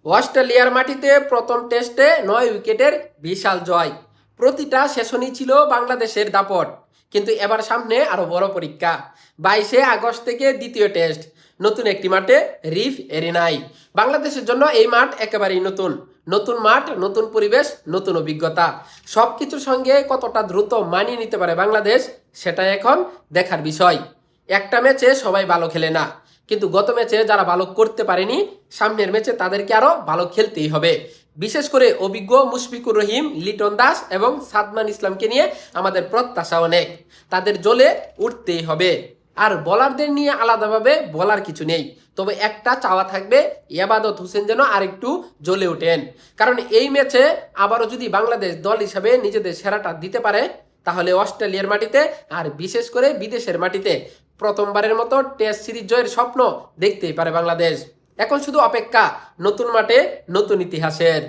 অস্ট্রেলিয়ার মাটিতে প্রথম টেস্টে 9 উইকেটের বিশাল জয়। প্রতিটা সেশনই ছিল বাংলাদেশের দাপট। কিন্তু এবার সামনে আরো বড় পরীক্ষা। 22 আগস্ট থেকে দ্বিতীয় টেস্ট, নতুন একটি মাঠে, রিফ এরিনায়। বাংলাদেশের জন্য এই মাঠ একেবারেই নতুন। নতুন মাঠ, নতুন পরিবেশ, নতুন অভিজ্ঞতা। সবকিছুর সঙ্গে কতটা দ্রুত মানিয়ে নিতে পারে বাংলাদেশ, সেটা এখন দেখার বিষয়। একটা ম্যাচে সবাই ভালো খেলে না, কিন্তু গত ম্যাচে যারা ভালো করতে পারেনি, সামনের ম্যাচে তাদেরকে আরো ভালো খেলতেই হবে। বিশেষ করে অভিজ্ঞ মুশফিকুর রহিম, লিটন দাস এবং সাদমান ইসলামকে নিয়ে আমাদের প্রত্যাশা অনেক। তাদের জ্বলে উঠতেই হবে। আর বোলারদের নিয়ে আলাদাভাবে বলার কিছু নেই, তবে একটা চাওয়া থাকবে, এবাদত হোসেন যেন আরেকটু জ্বলে ওঠেন। কারণ এই ম্যাচে আবারও যদি বাংলাদেশ দল হিসাবে নিজেদের সেরাটা দিতে পারে, তাহলে অস্ট্রেলিয়ার মাটিতে আর বিশেষ করে বিদেশের মাটিতে প্রথমবারের মতো টেস্ট সিরিজ জয়ের স্বপ্ন দেখতেই পারে বাংলাদেশ। এখন শুধু অপেক্ষা নতুন মাঠে, নতুন ইতিহাসের।